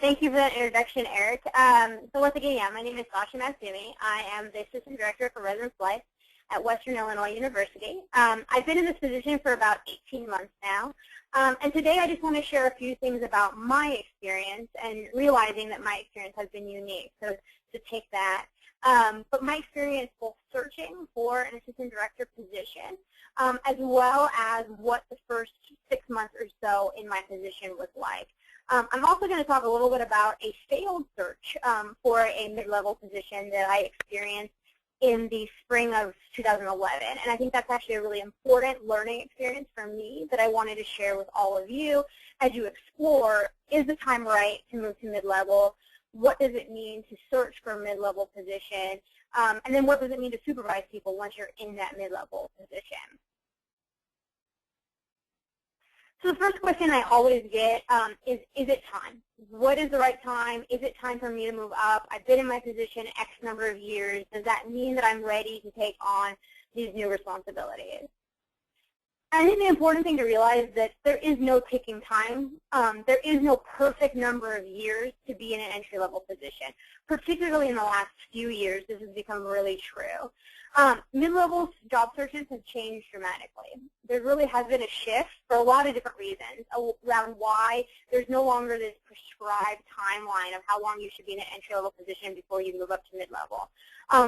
Thank you for that introduction, Eric. So once again, my name is Sasha Masoomi. I am the Assistant Director for Residence Life at Western Illinois University. I've been in this position for about 18 months now. And today I just want to share a few things about my experience and realizing that my experience has been unique. So to take that. But my experience both searching for an assistant director position as well as what the first 6 months or so in my position was like. I'm also going to talk a little bit about a failed search for a mid-level position that I experienced in the spring of 2011. And I think that's actually a really important learning experience for me that I wanted to share with all of you as you explore, is the time right to move to mid-level? What does it mean to search for a mid-level position? And then what does it mean to supervise people once you're in that mid-level position? So the first question I always get is it time? What is the right time? Is it time for me to move up? I've been in my position X number of years. Does that mean that I'm ready to take on these new responsibilities? I think the important thing to realize is that there is no ticking time. There is no perfect number of years to be in an entry-level position. Particularly in the last few years, this has become really true. Mid-level job searches have changed dramatically. There really has been a shift for a lot of different reasons around why there's no longer this prescribed timeline of how long you should be in an entry-level position before you move up to mid-level.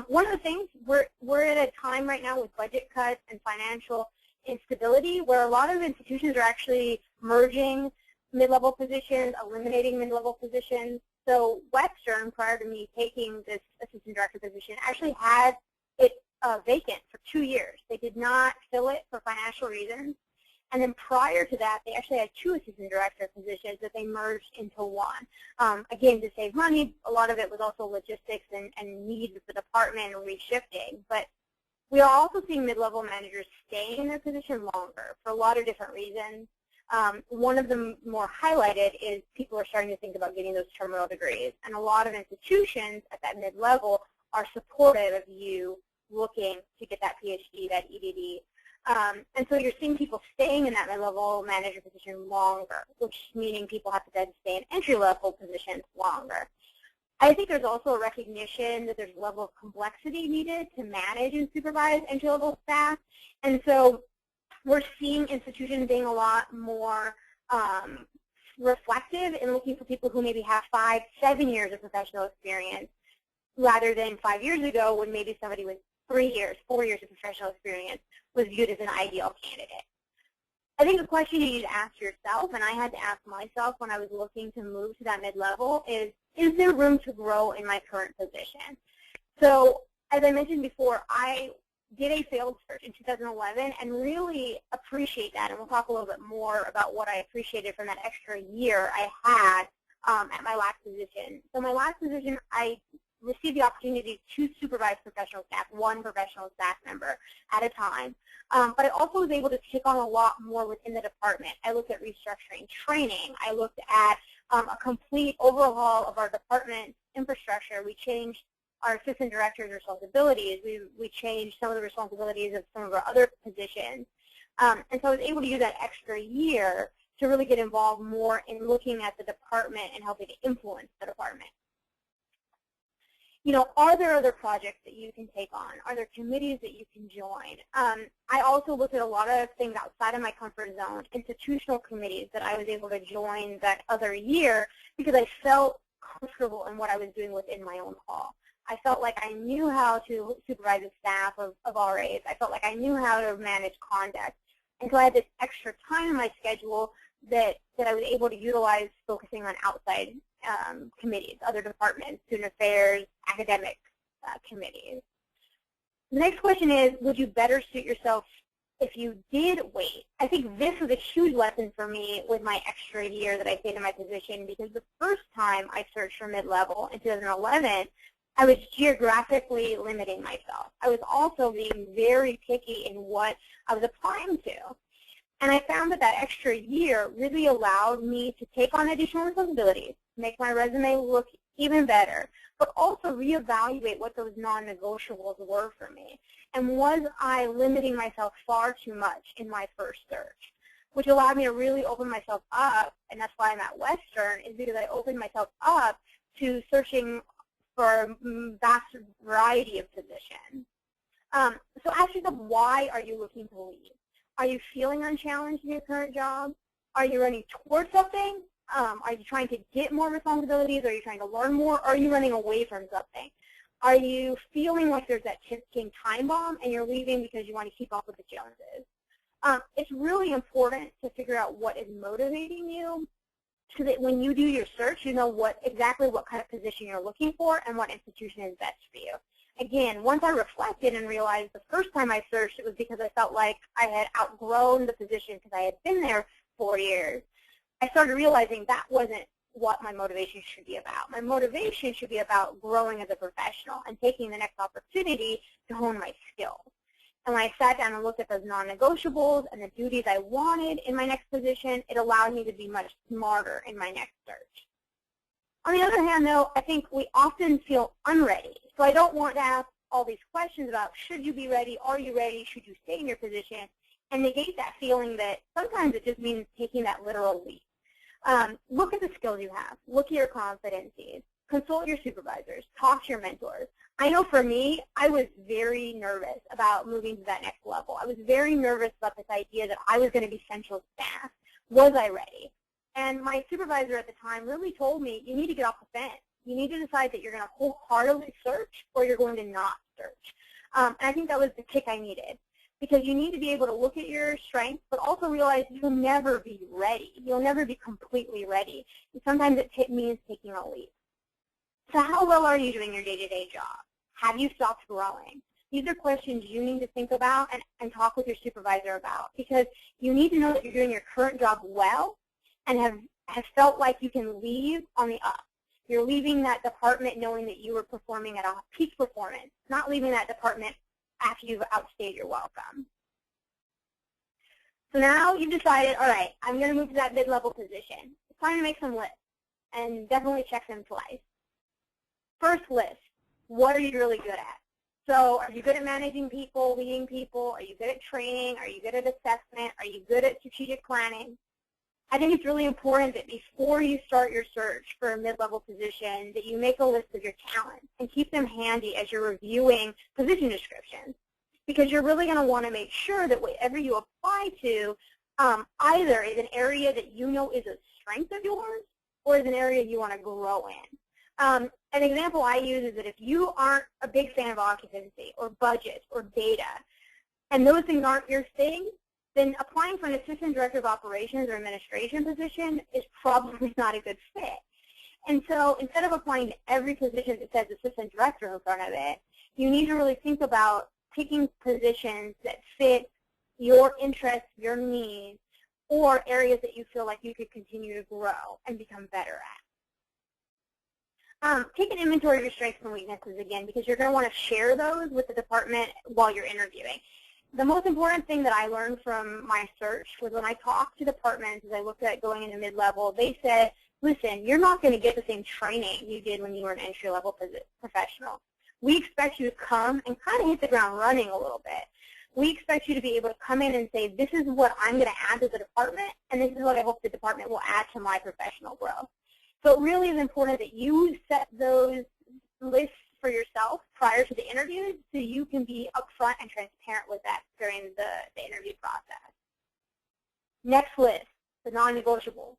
One of the things, we're at a time right now with budget cuts and financial instability where a lot of institutions are actually merging mid-level positions, eliminating mid-level positions. So Western, prior to me taking this assistant director position, actually had it vacant for 2 years. They did not fill it for financial reasons. And then prior to that, they actually had 2 assistant director positions that they merged into one. Again, to save money, a lot of it was also logistics and needs of the department and reshifting. But we are also seeing mid-level managers stay in their position longer for a lot of different reasons. One of the more highlighted is people are starting to think about getting those terminal degrees. And a lot of institutions at that mid-level are supportive of you looking to get that PhD, that EDD. And so you're seeing people staying in that mid-level manager position longer, which is meaning people have to then stay in entry-level positions longer. I think there's also a recognition that there's a level of complexity needed to manage and supervise entry-level staff. And so we're seeing institutions being a lot more reflective in looking for people who maybe have 5, 7 years of professional experience rather than 5 years ago when maybe somebody with 3 years, 4 years of professional experience was viewed as an ideal candidate. I think the question you need to ask yourself, and I had to ask myself when I was looking to move to that mid-level, is there room to grow in my current position? So as I mentioned before, I did a failed search in 2011 and really appreciate that, and we'll talk a little bit more about what I appreciated from that extra year I had at my last position. So my last position, I received the opportunity to supervise professional staff, 1 professional staff member at a time. But I also was able to take on a lot more within the department. I looked at restructuring training. I looked at a complete overhaul of our department infrastructure. We changed our assistant director's responsibilities. We changed some of the responsibilities of some of our other positions. And so I was able to use that extra year to really get involved more in looking at the department and helping to influence the department. You know, are there other projects that you can take on? Are there committees that you can join? I also looked at a lot of things outside of my comfort zone, institutional committees that I was able to join that other year because I felt comfortable in what I was doing within my own hall. I felt like I knew how to supervise a staff of RAs. I felt like I knew how to manage conduct. And so I had this extra time in my schedule that I was able to utilize focusing on outside committees, other departments, student affairs, academic committees. The next question is, would you better suit yourself if you did wait? I think this was a huge lesson for me with my extra year that I stayed in my position, because the first time I searched for mid-level in 2011, I was geographically limiting myself. I was also being very picky in what I was applying to. And I found that that extra year really allowed me to take on additional responsibilities, make my resume look even better, but also reevaluate what those non-negotiables were for me. And was I limiting myself far too much in my first search? which allowed me to really open myself up, and that's why I'm at Western, is because I opened myself up to searching for a vast variety of positions. So ask yourself, why are you looking to leave? Are you feeling unchallenged in your current job? Are you running towards something? Are you trying to get more responsibilities? Are you trying to learn more? Or are you running away from something? Are you feeling like there's that ticking time bomb and you're leaving because you want to keep up with the Joneses? It's really important to figure out what is motivating you so that when you do your search, you know exactly what kind of position you're looking for and what institution is best for you. Again, once I reflected and realized the first time I searched, it was because I felt like I had outgrown the position because I had been there 4 years. I started realizing that wasn't what my motivation should be about. My motivation should be about growing as a professional and taking the next opportunity to hone my skills. And when I sat down and looked at those non-negotiables and the duties I wanted in my next position, it allowed me to be much smarter in my next search. On the other hand, though, I think we often feel unready. So I don't want to ask all these questions about should you be ready, are you ready, should you stay in your position, and negate that feeling that sometimes it just means taking that literal leap. Look at the skills you have. Look at your competencies. Consult your supervisors. Talk to your mentors. I know for me, I was very nervous about moving to that next level. I was very nervous about this idea that I was going to be central staff. Was I ready? And my supervisor at the time really told me, you need to get off the fence. You need to decide that you're going to wholeheartedly search or you're going to not search. And I think that was the kick I needed. Because you need to be able to look at your strengths, but also realize you'll never be ready. You'll never be completely ready. And sometimes it means taking a leap. So how well are you doing your day-to-day job? Have you stopped growing? These are questions you need to think about and talk with your supervisor about, because you need to know that you're doing your current job well and have felt like you can leave on the up. You're leaving that department knowing that you were performing at a peak performance, not leaving that department after you've outstayed your welcome. So now you've decided, all right, I'm going to move to that mid-level position. It's time to make some lists and definitely check them twice. First list, what are you really good at? So are you good at managing people, leading people? Are you good at training? Are you good at assessment? Are you good at strategic planning? I think it's really important that before you start your search for a mid-level position that you make a list of your talents and keep them handy as you're reviewing position descriptions, because you're really going to want to make sure that whatever you apply to either is an area that you know is a strength of yours or is an area you want to grow in. An example I use is that if you aren't a big fan of occupancy or budget or data, and those things aren't your thing, then applying for an assistant director of operations or administration position is probably not a good fit. And so instead of applying to every position that says assistant director in front of it, you need to really think about picking positions that fit your interests, your needs, or areas that you feel like you could continue to grow and become better at. Take an inventory of your strengths and weaknesses again, because you're going to want to share those with the department while you're interviewing. The most important thing that I learned from my search was when I talked to departments as I looked at going into mid-level, they said, listen, you're not going to get the same training you did when you were an entry-level professional. We expect you to come and kind of hit the ground running a little bit. We expect you to be able to come in and say, this is what I'm going to add to the department, and this is what I hope the department will add to my professional growth. So it really is important that you set those lists for yourself prior to the interviews so you can be upfront and transparent with that during the interview process. Next list, the non-negotiables.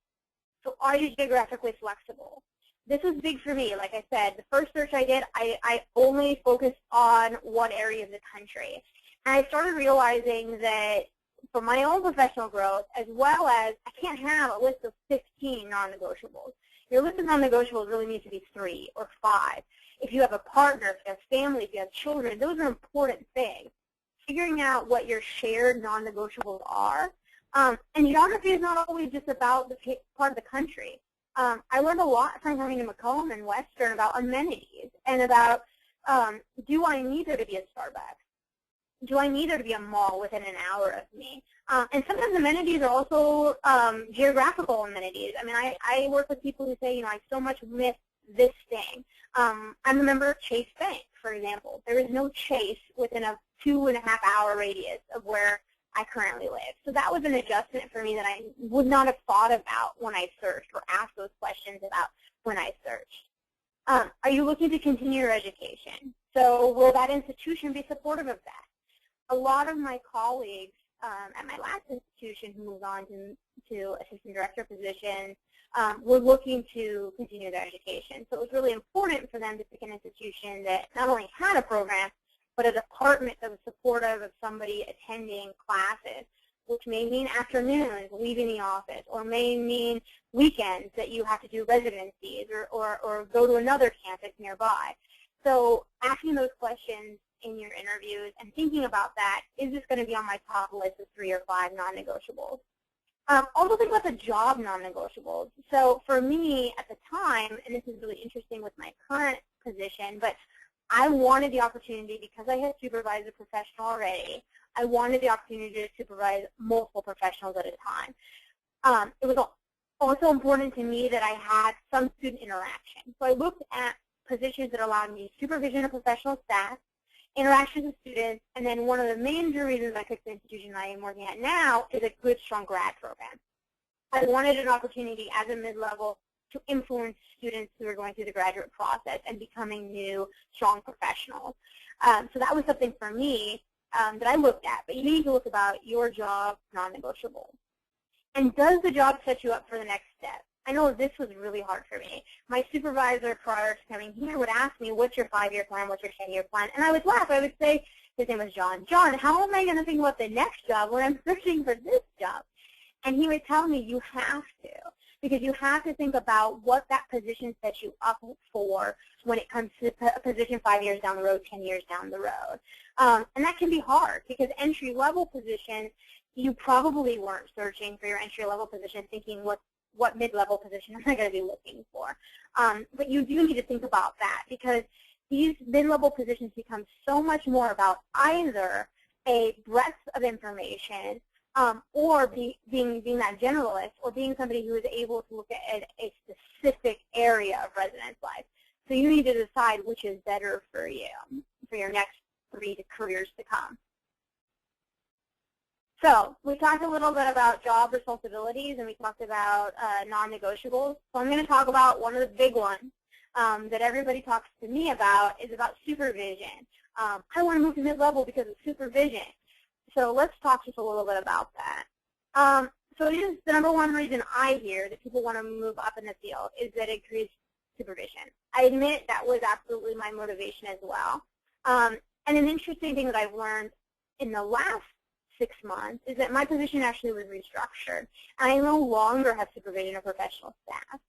So are you geographically flexible? This is big for me. Like I said, the first search I did, I only focused on one area of the country. And I started realizing that for my own professional growth, as well as I can't have a list of 15 non-negotiables. Your list of non-negotiables really needs to be 3 or 5. If you have a partner, if you have family, if you have children, those are important things. Figuring out what your shared non-negotiables are. And geography is not always just about the part of the country. I learned a lot from coming to Macomb and Western about amenities and about, do I need there to be a Starbucks? Do I need there to be a mall within an hour of me? And sometimes amenities are also geographical amenities. I mean, I work with people who say, you know, I so much miss this thing. I'm a member of Chase Bank, for example. There is no Chase within a 2.5-hour radius of where I currently live. So that was an adjustment for me that I would not have thought about when I searched or asked those questions about when I searched. Are you looking to continue your education? So will that institution be supportive of that? A lot of my colleagues at my last institution who moved on to assistant director positions were looking to continue their education. So it was really important for them to pick an institution that not only had a program, but a department that was supportive of somebody attending classes, which may mean afternoons, leaving the office, or may mean weekends that you have to do residencies or go to another campus nearby. So asking those questions in your interviews and thinking about that, is this going to be on my top list of 3 or 5 non-negotiables? Also think about the job non-negotiables. So for me at the time, and this is really interesting with my current position, but I wanted the opportunity, because I had supervised a professional already, I wanted the opportunity to supervise multiple professionals at a time. It was also important to me that I had some student interaction. So I looked at positions that allowed me supervision of professional staff, interactions with students, and then one of the major reasons I picked the institution I am working at now is a good, strong grad program. I wanted an opportunity as a mid-level to influence students who are going through the graduate process and becoming new, strong professionals. So that was something for me that I looked at. But you need to look about your job non-negotiable. And does the job set you up for the next step? I know this was really hard for me. My supervisor prior to coming here would ask me, what's your 5-year plan, what's your 10-year plan? And I would laugh. I would say, his name was John. John, how am I going to think about the next job when I'm searching for this job? And he would tell me, you have to, because you have to think about what that position sets you up for when it comes to a position 5 years down the road, 10 years down the road. And that can be hard, because entry-level positions, you probably weren't searching for your entry-level position thinking, what mid-level position am I going to be looking for? But you do need to think about that, because these mid-level positions become so much more about either a breadth of information or being that generalist, or being somebody who is able to look at a specific area of residence life. So you need to decide which is better for you for your next 3 careers to come. So we talked a little bit about job responsibilities, and we talked about non-negotiables. So I'm going to talk about one of the big ones that everybody talks to me about, is about supervision. I want to move to mid-level because of supervision. So let's talk just a little bit about that. So it is the #1 reason I hear that people want to move up in the field is that it increases supervision. I admit that was absolutely my motivation as well. And an interesting thing that I've learned in the last 6 months is that my position actually was restructured. I no longer have supervision of professional staff.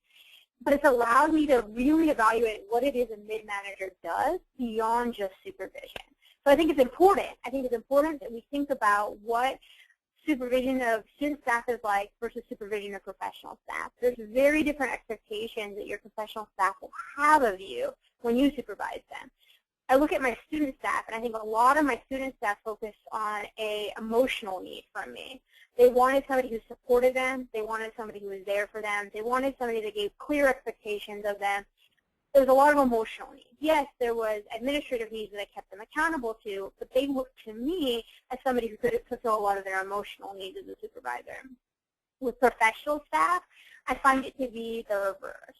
But it's allowed me to really evaluate what it is a mid-manager does beyond just supervision. So I think it's important. I think it's important that we think about what supervision of student staff is like versus supervision of professional staff. There's very different expectations that your professional staff will have of you when you supervise them. I look at my student staff, and I think a lot of my student staff focus on an emotional need from me. They wanted somebody who supported them. They wanted somebody who was there for them. They wanted somebody that gave clear expectations of them. There was a lot of emotional needs. Yes, there was administrative needs that I kept them accountable to, but they looked to me as somebody who could fulfill a lot of their emotional needs as a supervisor. With professional staff, I find it to be the reverse.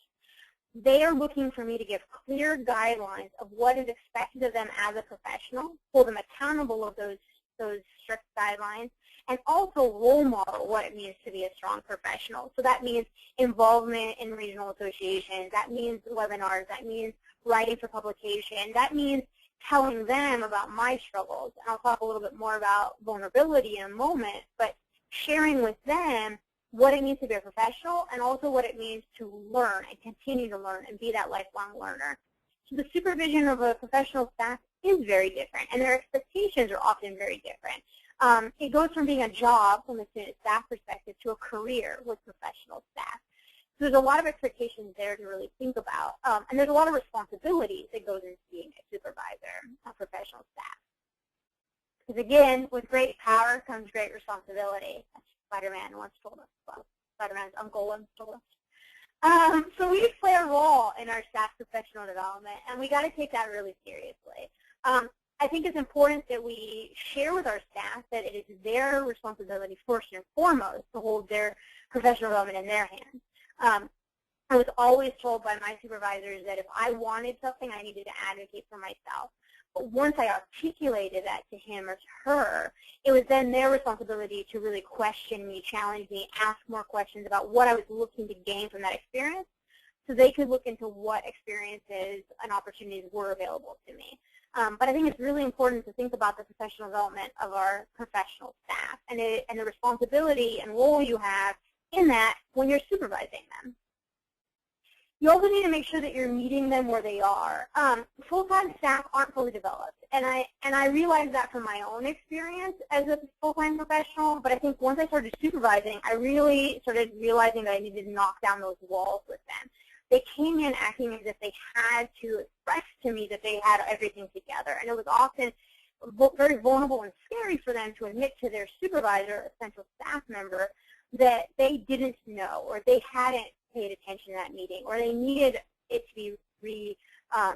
They are looking for me to give clear guidelines of what is expected of them as a professional, hold them accountable of those strict guidelines, and also role model what it means to be a strong professional. So that means involvement in regional associations, that means webinars, that means writing for publication, that means telling them about my struggles. And I'll talk a little bit more about vulnerability in a moment, but sharing with them what it means to be a professional and also what it means to learn and continue to learn and be that lifelong learner. So the supervision of a professional staff is very different, and their expectations are often very different. It goes from being a job from a student staff perspective to a career with professional staff. So there's a lot of expectations there to really think about, and there's a lot of responsibilities that goes into being a supervisor of professional staff. Because again, with great power comes great responsibility. That's what Spider-Man once told us. Well, Spider-Man's uncle once told us. So we play a role in our staff professional development, and we got to take that really seriously. I think it's important that we share with our staff that it is their responsibility first and foremost to hold their professional development in their hands. I was always told by my supervisors that if I wanted something, I needed to advocate for myself. But once I articulated that to him or to her, it was then their responsibility to really question me, challenge me, ask more questions about what I was looking to gain from that experience, so they could look into what experiences and opportunities were available to me. But I think it's really important to think about the professional development of our professional staff and the responsibility and role you have in that when you're supervising them. You also need to make sure that you're meeting them where they are. Full-time staff aren't fully developed, and I realized that from my own experience as a full-time professional. But I think once I started supervising, I really started realizing that I needed to knock down those walls with them. They came in acting as if they had to express to me that they had everything together, and it was often very vulnerable and scary for them to admit to their supervisor, a central staff member, that they didn't know or they hadn't paid attention to that meeting, or they needed it to be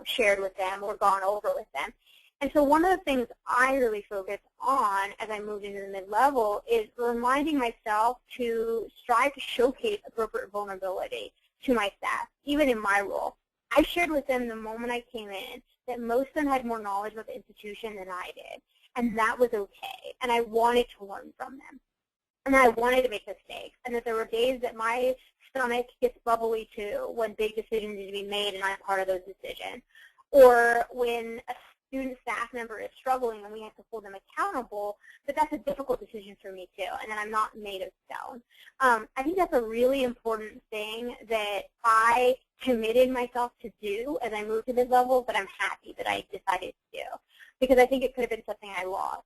shared with them or gone over with them. And so one of the things I really focus on as I moved into the mid-level is reminding myself to strive to showcase appropriate vulnerability to my staff, even in my role. I shared with them the moment I came in that most of them had more knowledge about the institution than I did, and that was okay, and I wanted to learn from them. And I wanted to make mistakes, and that there were days that my stomach gets bubbly too when big decisions need to be made and I'm part of those decisions. Or when a student staff member is struggling and we have to hold them accountable, but that's a difficult decision for me too, and that I'm not made of stone. I think that's a really important thing that I committed myself to do as I moved to mid-level, but I'm happy that I decided to do, because I think it could have been something I lost.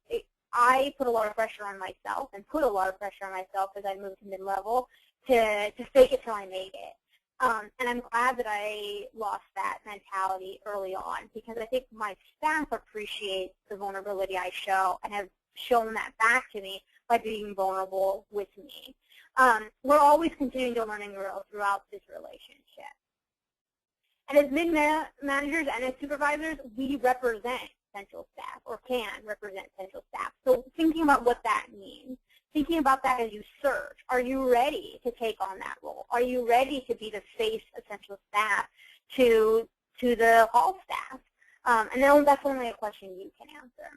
I put a lot of pressure on myself and put a lot of pressure on myself as I moved to mid-level to fake it till I made it. And I'm glad that I lost that mentality early on, because I think my staff appreciates the vulnerability I show and have shown that back to me by being vulnerable with me. We're always continuing to learn and grow throughout this relationship. And as mid-managers and as supervisors, we represent central staff, or can represent central staff. So thinking about what that means, thinking about that as you search. Are you ready to take on that role? Are you ready to be the face of central staff to the hall staff? And that's definitely a question you can answer.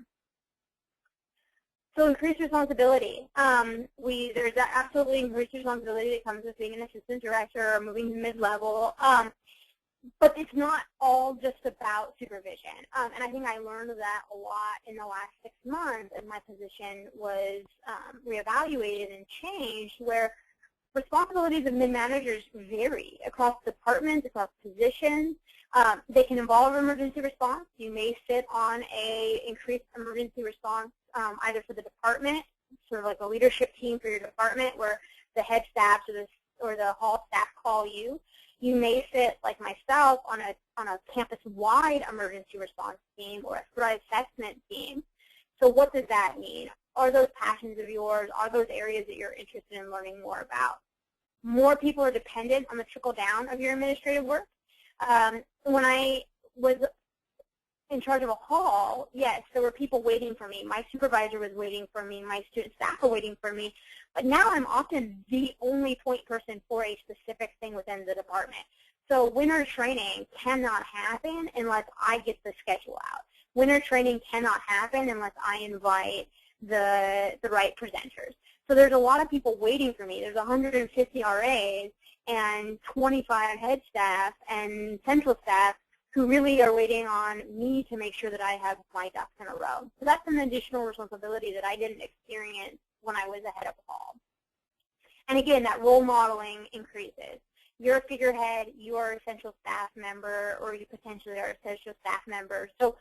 So increased responsibility. There's absolutely increased responsibility that comes with being an assistant director or moving to mid-level. But it's not all just about supervision. And I think I learned that a lot in the last 6 months as my position was reevaluated and changed, where responsibilities of mid-managers vary across departments, across positions. They can involve emergency response. You may sit on an increased emergency response either for the department, sort of like a leadership team for your department, where the head staff or the hall staff call you. You may sit, like myself, on a campus-wide emergency response team or a threat assessment team. So what does that mean? Are those passions of yours? Are those areas that you're interested in learning more about? More people are dependent on the trickle-down of your administrative work. When I was in charge of a hall, yes, there were people waiting for me. My supervisor was waiting for me. My student staff were waiting for me. But now I'm often the only point person for a specific thing within the department. So winter training cannot happen unless I get the schedule out. Winter training cannot happen unless I invite the right presenters. So there's a lot of people waiting for me. There's 150 RAs and 25 head staff and central staff who really are waiting on me to make sure that I have my ducks in a row. So that's an additional responsibility that I didn't experience when I was a head of hall. And again, that role modeling increases. You're a figurehead, you are a central staff member, or you potentially are a central staff member. So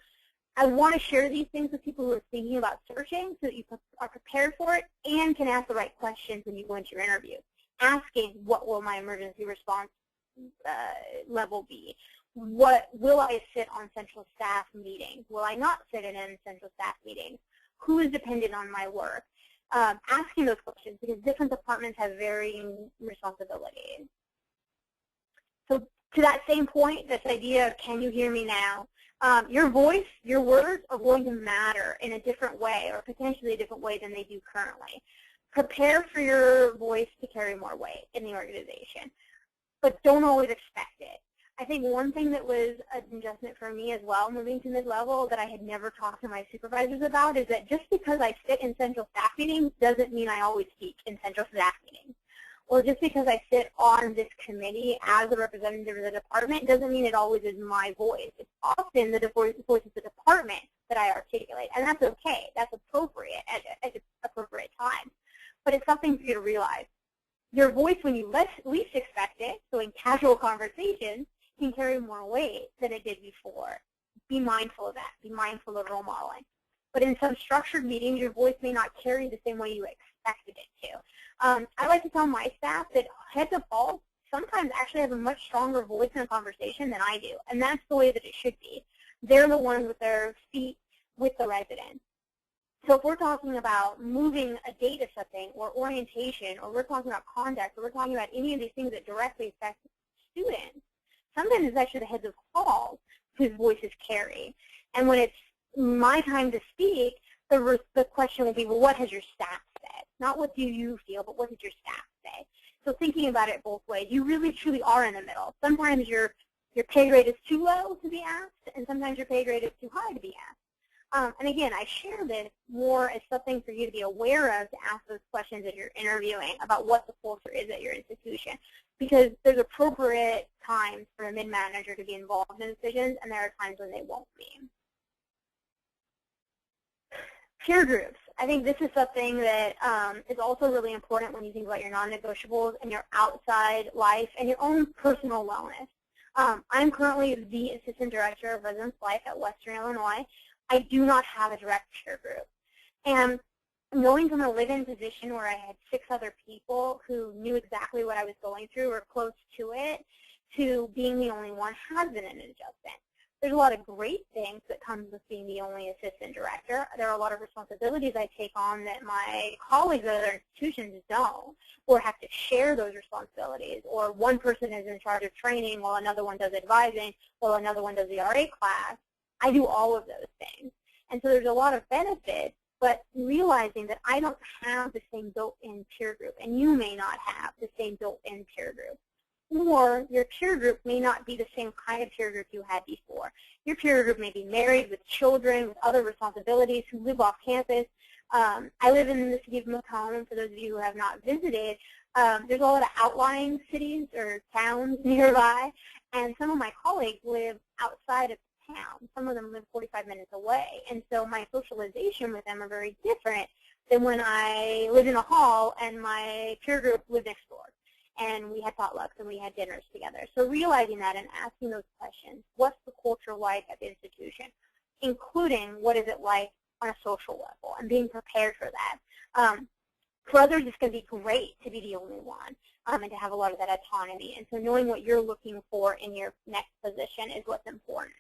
I want to share these things with people who are thinking about searching so that you are prepared for it and can ask the right questions when you go into your interview. Asking, what will my emergency response level be? What will I sit on central staff meetings? Will I not sit in central staff meetings? Who is dependent on my work? Asking those questions, because different departments have varying responsibilities. So To that same point, this idea of can you hear me now, your voice, your words are going to matter in a different way or potentially a different way than they do currently. Prepare for your voice to carry more weight in the organization, but don't always expect it. I think one thing that was an adjustment for me as well, moving to mid-level, that I had never talked to my supervisors about is that just because I sit in central staff meetings doesn't mean I always speak in central staff meetings. Or just because I sit on this committee as a representative of the department doesn't mean it always is my voice. It's often the voice of the department that I articulate, and that's okay. That's appropriate at appropriate times. But it's something for you to realize. Your voice, when you least expect it, so in casual conversations, can carry more weight than it did before. Be mindful of that. Be mindful of role modeling. But in some structured meetings, your voice may not carry the same way you expected it to. I like to tell my staff that heads of hall sometimes actually have a much stronger voice in a conversation than I do, and that's the way that it should be. They're the ones with their feet with the residents. So if we're talking about moving a date of something or orientation, or we're talking about conduct, or we're talking about any of these things that directly affect students, sometimes it's actually the heads of halls whose voices carry. And when it's my time to speak, the question will be, well, what has your staff said? Not what do you feel, but what did your staff say? So thinking about it both ways, you really truly are in the middle. Sometimes your pay grade is too low to be asked, and sometimes your pay grade is too high to be asked. And again, I share this more as something for you to be aware of to ask those questions as you're interviewing about what the culture is at your institution. Because there's appropriate times for a mid-manager to be involved in decisions, and there are times when they won't be. Peer groups. I think this is something that is also really important when you think about your non-negotiables and your outside life and your own personal wellness. I'm currently the Assistant Director of Residence Life at Western Illinois. I do not have a direct peer group. And going from a live-in position where I had 6 other people who knew exactly what I was going through or close to it, to being the only one has been an adjustment. There's a lot of great things that comes with being the only assistant director. There are a lot of responsibilities I take on that my colleagues at other institutions don't, or have to share those responsibilities. Or one person is in charge of training while another one does advising, while another one does the RA class. I do all of those things. And so there's a lot of benefits, but realizing that I don't have the same built-in peer group, and you may not have the same built-in peer group. Or your peer group may not be the same kind of peer group you had before. Your peer group may be married with children, with other responsibilities, who live off campus. I live in the city of Macomb. For those of you who have not visited, there's a lot of outlying cities or towns nearby, and some of my colleagues live outside of town. Some of them live 45 minutes away, and so my socialization with them are very different than when I lived in a hall and my peer group lived next door. And we had potlucks and we had dinners together. So realizing that and asking those questions, what's the culture like at the institution, including what is it like on a social level, and being prepared for that. For others, it's going to be great to be the only one and to have a lot of that autonomy. And so knowing what you're looking for in your next position is what's important.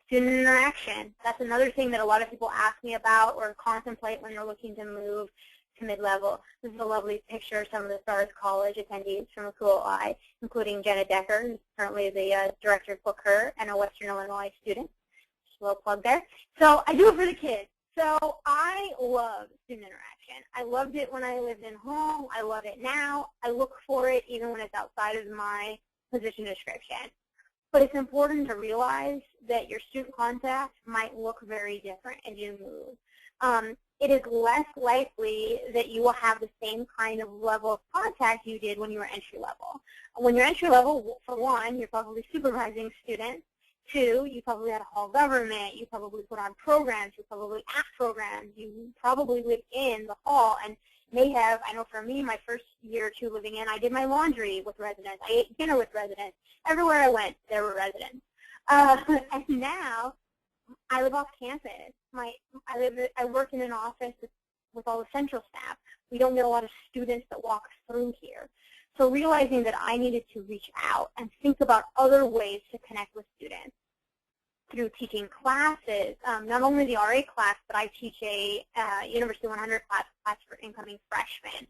Student interaction. That's another thing that a lot of people ask me about or contemplate when they're looking to move to mid-level. This is a lovely picture of some of the Stars College attendees from GLACUHO, including Jenna Decker, who's currently the director of GLACUHO and a Western Illinois student. Just a little plug there. So I do it for the kids. So I love student interaction. I loved it when I lived in home. I love it now. I look for it even when it's outside of my position description. But it's important to realize that your student contact might look very different as you move. It is less likely that you will have the same kind of level of contact you did when you were entry level. When you're entry level, for one, you're probably supervising students. 2, you probably had a hall government. You probably put on programs. You probably act programs. You probably lived in the hall and may have, I know for me, my first year or 2 living in, I did my laundry with residents. I ate dinner with residents. Everywhere I went, there were residents. And now, I live off campus. I work in an office with all the central staff. We don't get a lot of students that walk through here. So realizing that I needed to reach out and think about other ways to connect with students through teaching classes, not only the RA class, but I teach a University 100 class for incoming freshmen.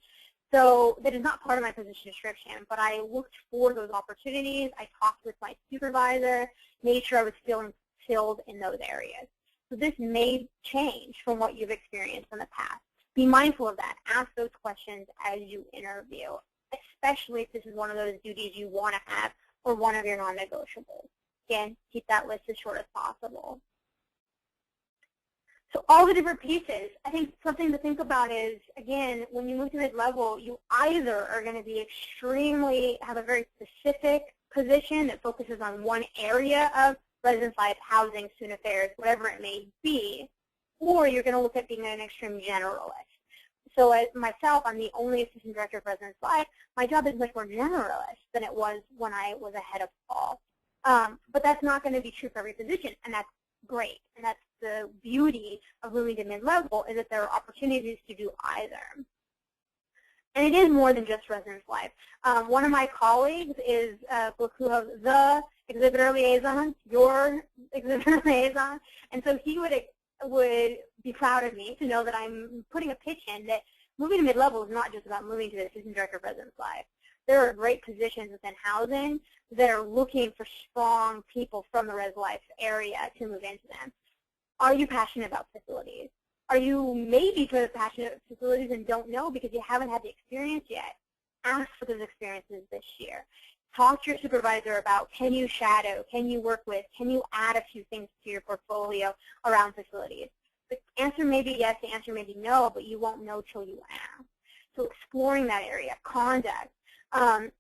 So that is not part of my position description, but I looked for those opportunities. I talked with my supervisor, made sure I was feeling filled in those areas. So this may change from what you've experienced in the past. Be mindful of that. Ask those questions as you interview, especially if this is one of those duties you want to have or one of your non-negotiables. Again, keep that list as short as possible. So all the different pieces, I think something to think about is, again, when you move to mid-level, you either are going to be have a very specific position that focuses on one area of residence life, housing, student affairs, whatever it may be, or you're going to look at being an extreme generalist. So as myself, I'm the only assistant director of residence life. My job is much more generalist than it was when I was a head of Paul. But that's not going to be true for every position, and that's great. And that's the beauty of moving to mid-level, is that there are opportunities to do either. And it is more than just residence life. One of my colleagues is GLACUHO, the exhibitor liaison, your exhibitor liaison. And so he would be proud of me to know that I'm putting a pitch in that moving to mid-level is not just about moving to the assistant director of residence life. There are great positions within housing that are looking for strong people from the res life area to move into them. Are you passionate about facilities? Are you maybe passionate about facilities and don't know because you haven't had the experience yet? Ask for those experiences this year. Talk to your supervisor about, can you shadow, can you work with, can you add a few things to your portfolio around facilities? The answer may be yes, the answer may be no, but you won't know till you ask. So exploring that area, conduct,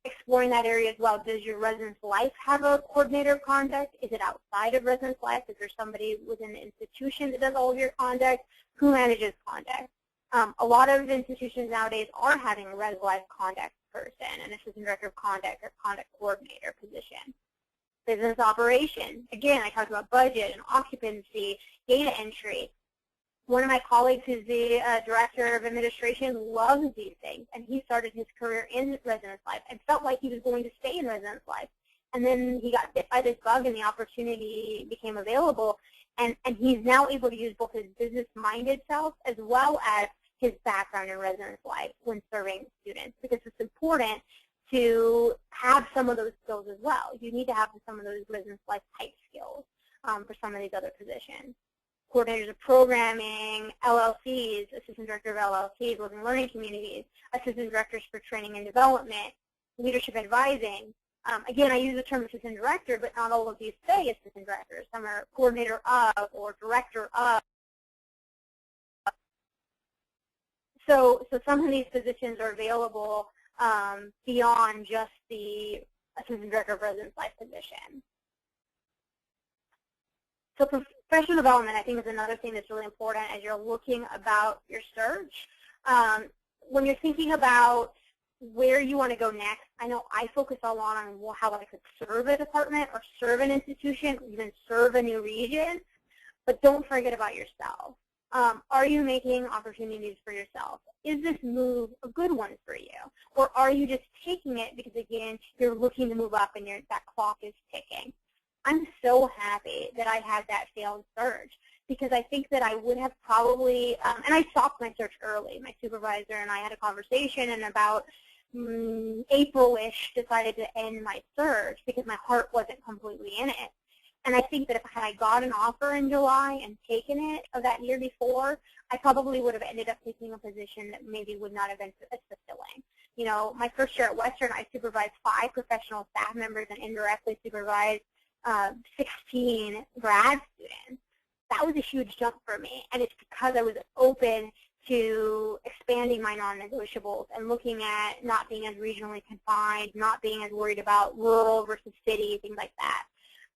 exploring that area as well. Does your residence life have a coordinator of conduct? Is it outside of residence life? Is there somebody within the institution that does all of your conduct? Who manages conduct? A lot of institutions nowadays are having a res life conduct person, an assistant director of conduct or conduct coordinator position. Business operation. Again, I talked about budget and occupancy, data entry. One of my colleagues who's the director of administration loves these things, and he started his career in residence life and felt like he was going to stay in residence life. And then he got bit by this bug and the opportunity became available, and he's now able to use both his business-minded self as well as his background in residence life when serving students, because it's important to have some of those skills as well. You need to have some of those residence life type skills for some of these other positions. Coordinators of programming, LLCs, assistant director of LLCs, living learning communities, assistant directors for training and development, leadership advising. Again, I use the term assistant director, but not all of these say assistant directors. Some are coordinator of or director of. So some of these positions are available beyond just the assistant director of residence life position. So professional development, I think, is another thing that's really important as you're looking about your search. When you're thinking about where you want to go next, I know I focus a lot on how I could serve a department or serve an institution, or even serve a new region, but don't forget about yourself. Are you making opportunities for yourself? Is this move a good one for you? Or are you just taking it because, again, you're looking to move up and that clock is ticking? I'm so happy that I had that failed search, because I think that I would have probably, and I stopped my search early. My supervisor and I had a conversation, and about April-ish decided to end my search because my heart wasn't completely in it. And I think that if I had got an offer in July and taken it of that year before, I probably would have ended up taking a position that maybe would not have been as fulfilling. You know, my first year at Western, I supervised 5 professional staff members and indirectly supervised 16 grad students. That was a huge jump for me, and it's because I was open to expanding my non-negotiables and looking at not being as regionally confined, not being as worried about rural versus city, things like that.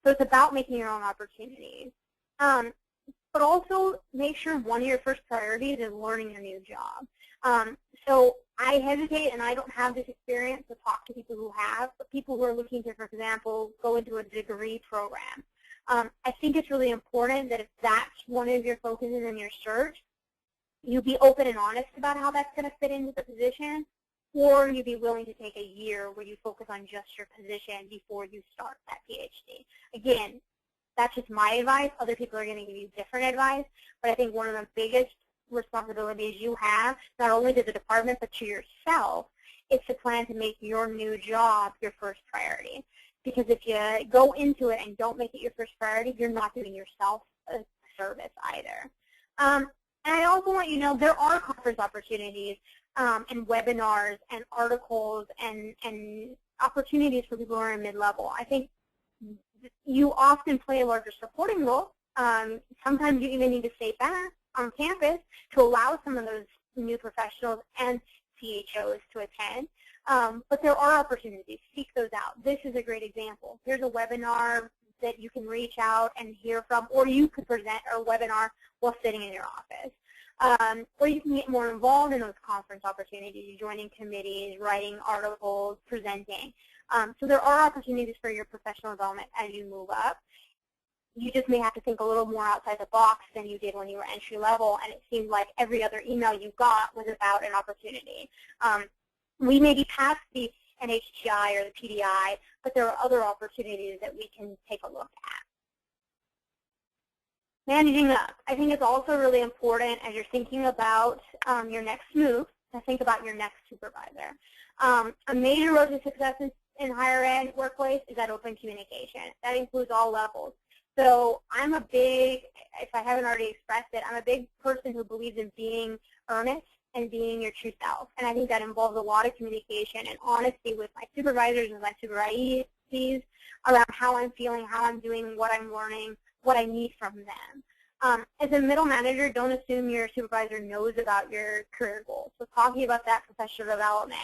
So it's about making your own opportunities. But also make sure one of your first priorities is learning your new job. So I hesitate, and I don't have this experience to talk to people who have, but people who are looking to, for example, go into a degree program. I think it's really important that if that's one of your focuses in your search, you be open and honest about how that's going to fit into the position, or you be willing to take a year where you focus on just your position before you start that PhD. Again, that's just my advice. Other people are going to give you different advice, but I think one of the biggest responsibilities you have, not only to the department but to yourself, is to plan to make your new job your first priority. Because if you go into it and don't make it your first priority, you're not doing yourself a service either. And I also want you to know there are conference opportunities and webinars and articles and opportunities for people who are in mid-level. I think you often play a larger supporting role. Sometimes you even need to stay back on campus to allow some of those new professionals and CHOs to attend. But there are opportunities. Seek those out. This is a great example. Here's a webinar that you can reach out and hear from, or you could present a webinar while sitting in your office. Or you can get more involved in those conference opportunities, joining committees, writing articles, presenting. So there are opportunities for your professional development as you move up. You just may have to think a little more outside the box than you did when you were entry level, and it seemed like every other email you got was about an opportunity. We may be past the NHTI or the PDI, but there are other opportunities that we can take a look at. Managing up. I think it's also really important as you're thinking about your next move to think about your next supervisor. A major road to success in higher ed workplace is that open communication. That includes all levels. So I'm a big, if I haven't already expressed it, I'm a big person who believes in being earnest and being your true self. And I think that involves a lot of communication and honesty with my supervisors and my supervisees around how I'm feeling, how I'm doing, what I'm learning, what I need from them. As a middle manager, don't assume your supervisor knows about your career goals. So talking about that professional development,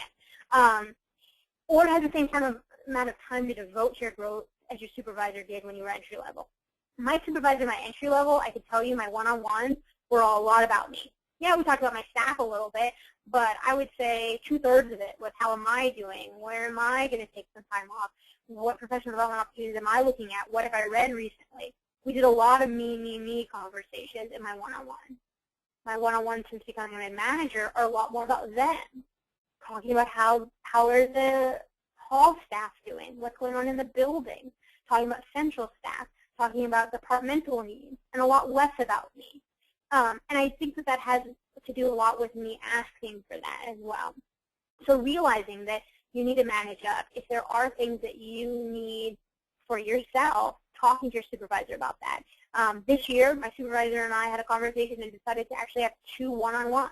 or has the same kind of amount of time to devote to your growth as your supervisor did when you were entry level. My supervisor, my entry level, I could tell you my one-on-ones were a lot about me. Yeah, we talked about my staff a little bit, but I would say 2/3 of it was how am I doing? Where am I going to take some time off? What professional development opportunities am I looking at? What have I read recently? We did a lot of me conversations in my one-on-one. My one-on-ones since becoming a manager are a lot more about them. Talking about how are the hall staff doing? What's going on in the building? Talking about central staff. Talking about departmental needs, and a lot less about me. And I think that has to do a lot with me asking for that as well. So realizing that you need to manage up. If there are things that you need for yourself, talking to your supervisor about that. This year, my supervisor and I had a conversation and decided to actually have 2 one-on-ones.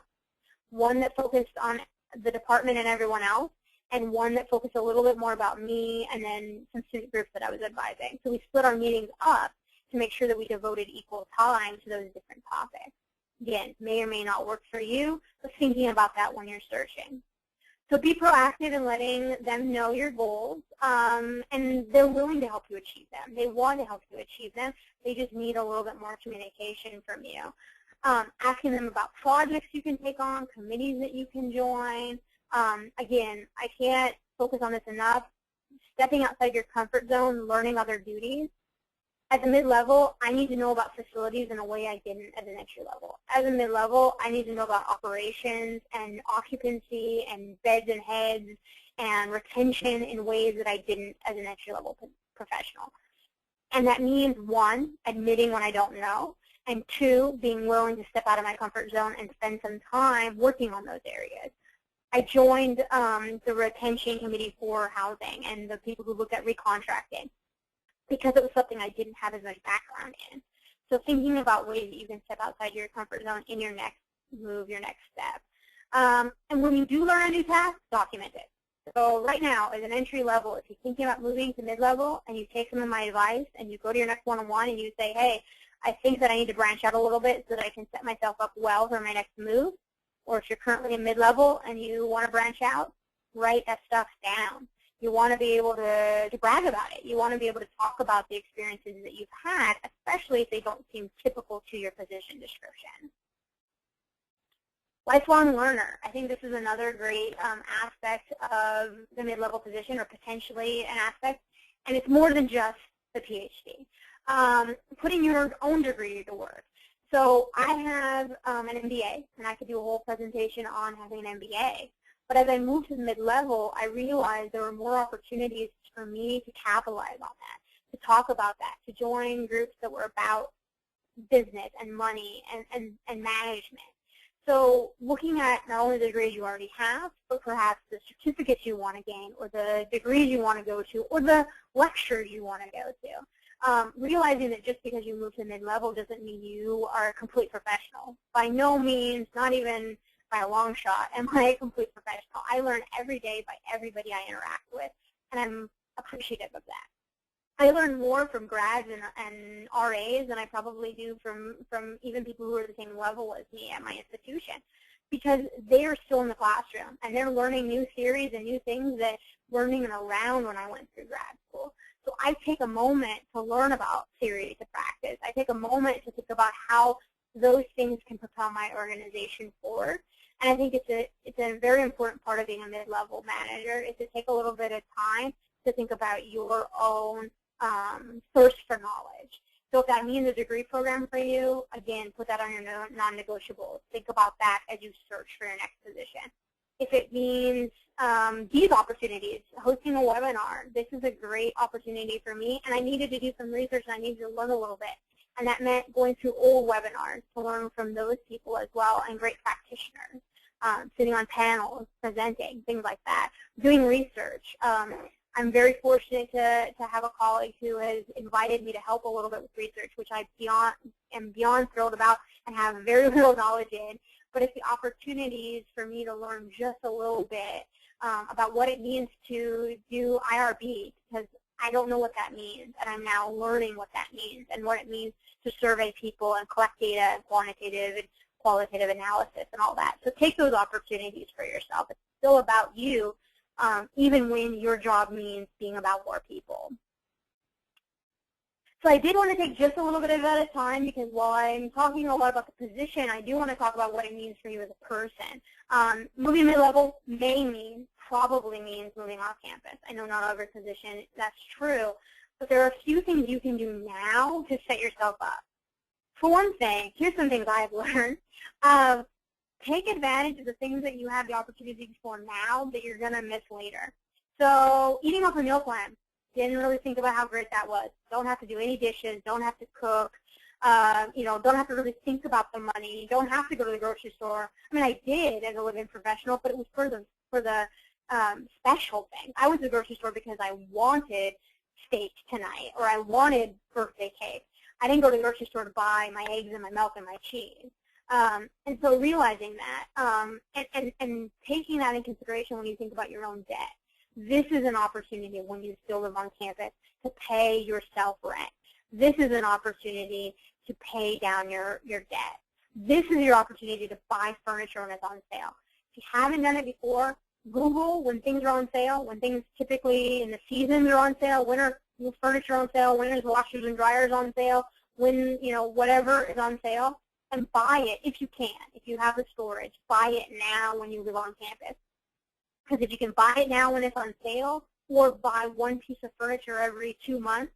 One that focused on the department and everyone else, and one that focused a little bit more about me and then some student groups that I was advising. So we split our meetings up to make sure that we devoted equal time to those different topics. Again, may or may not work for you, but thinking about that when you're searching. So be proactive in letting them know your goals, and they're willing to help you achieve them. They want to help you achieve them. They just need a little bit more communication from you. Asking them about projects you can take on, committees that you can join. Again, I can't focus on this enough. Stepping outside your comfort zone, learning other duties. As a mid-level, I need to know about facilities in a way I didn't as an entry level. As a mid-level, I need to know about operations and occupancy and beds and heads and retention in ways that I didn't as an entry-level professional. And that means, 1, admitting when I don't know, and 2, being willing to step out of my comfort zone and spend some time working on those areas. I joined the retention committee for housing and the people who looked at recontracting because it was something I didn't have as much background in. So thinking about ways that you can step outside your comfort zone in your next move, your next step. And when you do learn a new task, document it. So right now, as an entry level, if you're thinking about moving to mid-level and you take some of my advice and you go to your next one-on-one and you say, hey, I think that I need to branch out a little bit so that I can set myself up well for my next move. Or if you're currently in mid-level and you want to branch out, write that stuff down. You want to be able to brag about it. You want to be able to talk about the experiences that you've had, especially if they don't seem typical to your position description. Lifelong learner. I think this is another great aspect of the mid-level position, or potentially an aspect, and it's more than just the PhD. Putting your own degree to work. So I have an MBA, and I could do a whole presentation on having an MBA. But as I moved to mid-level, I realized there were more opportunities for me to capitalize on that, to talk about that, to join groups that were about business and money and management. So looking at not only the degrees you already have, but perhaps the certificates you want to gain, or the degrees you want to go to, or the lectures you want to go to. Realizing that just because you move to mid-level doesn't mean you are a complete professional. By no means, not even by a long shot, am I a complete professional. I learn every day by everybody I interact with, and I'm appreciative of that. I learn more from grads and RAs than I probably do from even people who are the same level as me at my institution, because they are still in the classroom and they're learning new theories and new things that weren't even around when I went through grad school. So I take a moment to learn about theory to practice. I take a moment to think about how those things can propel my organization forward. And I think it's a very important part of being a mid-level manager is to take a little bit of time to think about your own thirst for knowledge. So if that means a degree program for you, again, put that on your non-negotiables. Think about that as you search for your next position. If it means these opportunities, hosting a webinar, this is a great opportunity for me, and I needed to do some research and I needed to learn a little bit. And that meant going through old webinars to learn from those people as well, and great practitioners, sitting on panels, presenting, things like that, doing research. I'm very fortunate to have a colleague who has invited me to help a little bit with research, which I am beyond thrilled about and have very little knowledge in. But it's the opportunities for me to learn just a little bit about what it means to do IRB, because I don't know what that means, and I'm now learning what that means and what it means to survey people and collect data and quantitative and qualitative analysis and all that. So take those opportunities for yourself. It's still about you, even when your job means being about more people. So I did want to take just a little bit of that time, because while I'm talking a lot about the position, I do want to talk about what it means for you as a person. Moving mid-level probably means moving off campus. I know not every position that's true, but there are a few things you can do now to set yourself up. For one thing, here's some things I've learned. Take advantage of the things that you have the opportunities for now that you're going to miss later. So eating off a meal plan. Didn't really think about how great that was. Don't have to do any dishes. Don't have to cook. Don't have to really think about the money. Don't have to go to the grocery store. I mean, I did as a living professional, but it was for the special things. I went to the grocery store because I wanted steak tonight, or I wanted birthday cake. I didn't go to the grocery store to buy my eggs and my milk and my cheese. And so realizing that and taking that in consideration when you think about your own debt. This is an opportunity when you still live on campus to pay yourself rent. This is an opportunity to pay down your debt. This is your opportunity to buy furniture when it's on sale. If you haven't done it before, Google when things are on sale, when things typically in the seasons are on sale, when are furniture on sale, when is washers and dryers on sale, when, whatever is on sale, and buy it if you can. If you have the storage, buy it now when you live on campus. Because if you can buy it now when it's on sale, or buy one piece of furniture every 2 months,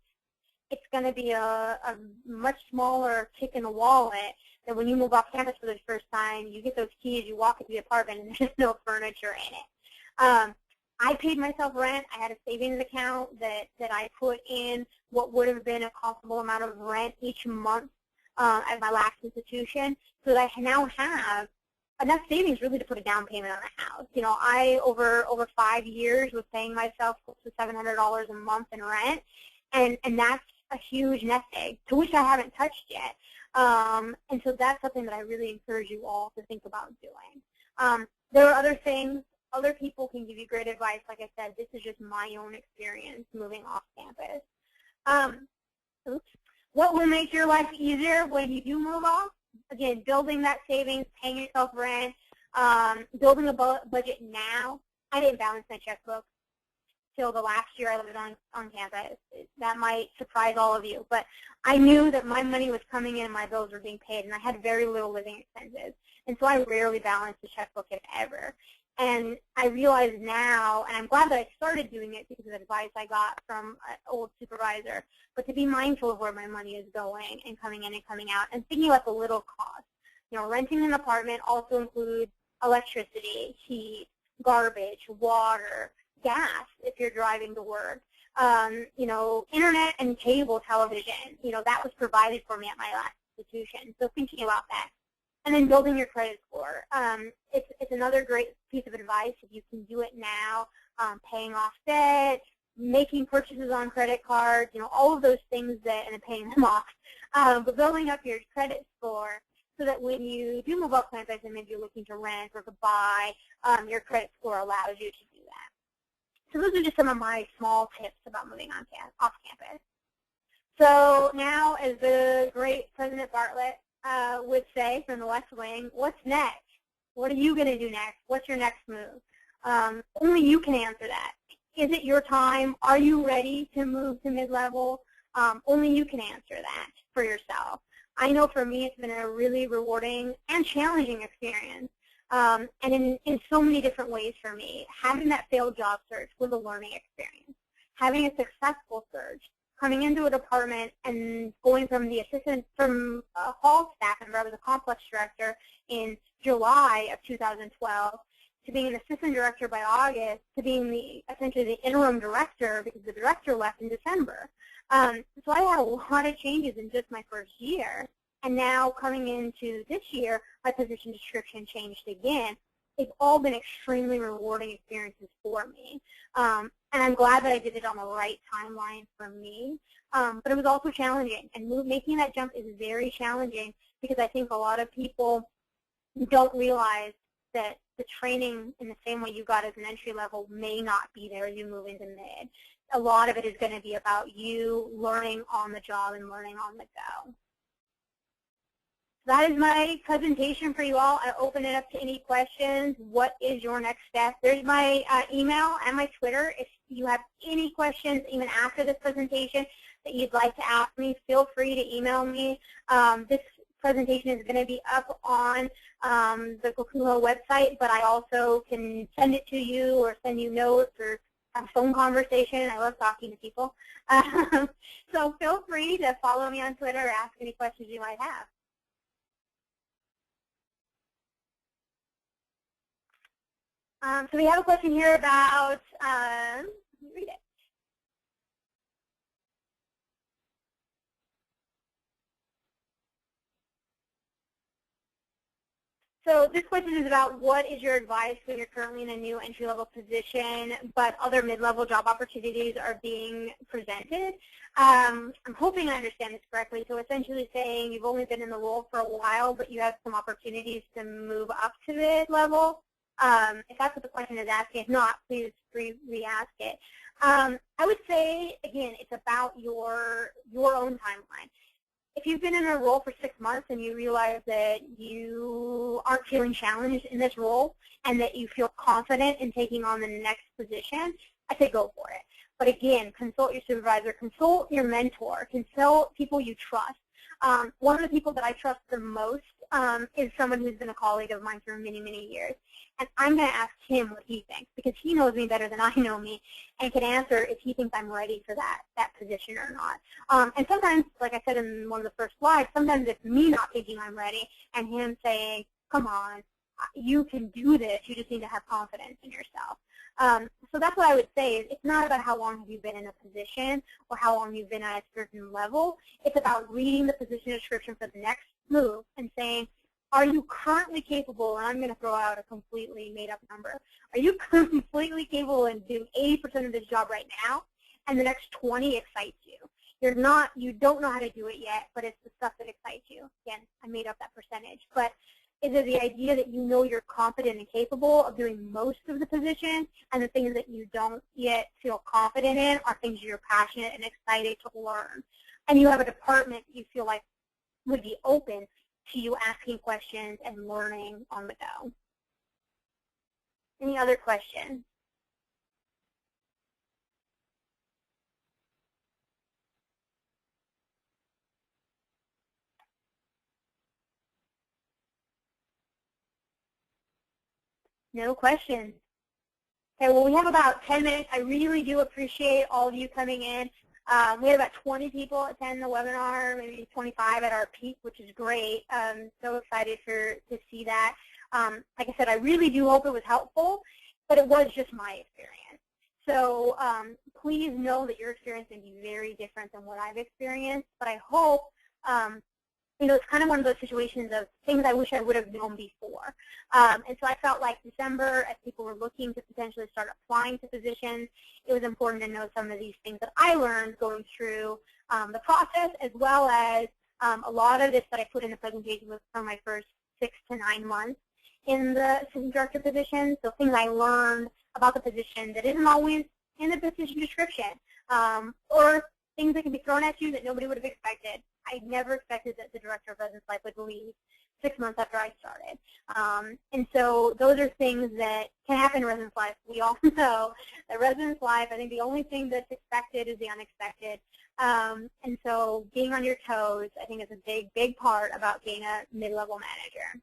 it's going to be a much smaller kick in the wallet than when you move off campus for the first time. You get those keys, you walk into the apartment, and there's no furniture in it. I paid myself rent. I had a savings account that I put in what would have been a comfortable amount of rent each month at my last institution, so that I now have enough savings really to put a down payment on a house. I over 5 years was paying myself close to $700 a month in rent, and that's a huge nest egg to which I haven't touched yet. And so that's something that I really encourage you all to think about doing. There are other things. Other people can give you great advice. Like I said, this is just my own experience moving off campus. What will make your life easier when you do move off? Again, building that savings, paying yourself rent, building a budget now. I didn't balance my checkbook till the last year I lived on campus. That might surprise all of you, but I knew that my money was coming in and my bills were being paid, and I had very little living expenses. And so I rarely balanced the checkbook, if ever. And I realize now, and I'm glad that I started doing it because of the advice I got from an old supervisor, but to be mindful of where my money is going and coming in and coming out, and thinking about the little costs. Renting an apartment also includes electricity, heat, garbage, water, gas if you're driving to work, internet and cable television. That was provided for me at my last institution. So thinking about that. And then building your credit score. It's another great piece of advice if you can do it now, paying off debt, making purchases on credit cards, all of those things and then paying them off. But building up your credit score so that when you do move up campus and maybe you're looking to rent or to buy, your credit score allows you to do that. So those are just some of my small tips about moving off campus. So now, as the great President Bartlett would say from the West Wing, what's next? What are you going to do next? What's your next move? Only you can answer that. Is it your time? Are you ready to move to mid-level? Only you can answer that for yourself. I know for me it's been a really rewarding and challenging experience, and in so many different ways for me. Having that failed job search was a learning experience. Having a successful search, coming into a department and going from the assistant, from a hall staff member, I was a complex director in July of 2012, to being an assistant director by August, to being essentially the interim director because the director left in December. So I had a lot of changes in just my first year. And now coming into this year, my position description changed again. They've all been extremely rewarding experiences for me. And I'm glad that I did it on the right timeline for me. But it was also challenging. And making that jump is very challenging because I think a lot of people don't realize that the training in the same way you got as an entry level may not be there as you move into mid. A lot of it is going to be about you learning on the job and learning on the go. That is my presentation for you all. I open it up to any questions. What is your next step? There's my email and my Twitter. If you have any questions even after this presentation that you'd like to ask me, feel free to email me. This presentation is going to be up on the GLACUHO website, but I also can send it to you or send you notes or have a phone conversation. I love talking to people. So feel free to follow me on Twitter or ask any questions you might have. So we have a question here about, let me read it. So this question is about what is your advice when you're currently in a new entry-level position, but other mid-level job opportunities are being presented. I'm hoping I understand this correctly. So essentially saying you've only been in the role for a while, but you have some opportunities to move up to mid-level. If that's what the question is asking, if not, please re-ask it. I would say, again, it's about your own timeline. If you've been in a role for 6 months and you realize that you aren't feeling challenged in this role and that you feel confident in taking on the next position, I say go for it. But again, consult your supervisor, consult your mentor, consult people you trust. One of the people that I trust the most is someone who's been a colleague of mine for many, many years. And I'm going to ask him what he thinks because he knows me better than I know me and can answer if he thinks I'm ready for that position or not. And sometimes, like I said in one of the first slides, sometimes it's me not thinking I'm ready and him saying, come on, you can do this. You just need to have confidence in yourself. So that's what I would say. It's not about how long have you been in a position or how long you've been at a certain level. It's about reading the position description for the next move and saying, are you currently capable, and I'm going to throw out a completely made-up number, are you completely capable in doing 80% of this job right now, and the next 20 excites you? You don't know how to do it yet, but it's the stuff that excites you. Again, I made up that percentage. But is it the idea that you know you're competent and capable of doing most of the position, and the things that you don't yet feel confident in are things you're passionate and excited to learn? And you have a department that you feel like would be open to you asking questions and learning on the go. Any other questions? No questions. Okay, well, we have about 10 minutes. I really do appreciate all of you coming in. We had about 20 people attend the webinar, maybe 25 at our peak, which is great. So excited to see that. Like I said, I really do hope it was helpful, but it was just my experience. So please know that your experience can be very different than what I've experienced, but I hope it's kind of one of those situations of things I wish I would have known before. And so I felt like December, as people were looking to potentially start applying to positions, it was important to know some of these things that I learned going through the process, as well as a lot of this that I put in the presentation was from my first 6 to 9 months in the assistant director position. So things I learned about the position that isn't always in the position description, or things that can be thrown at you that nobody would have expected. I never expected that the director of residence life would leave 6 months after I started. And so those are things that can happen in residence life. We all know that residence life, I think the only thing that's expected is the unexpected. And so being on your toes, I think, is a big, big part about being a mid-level manager.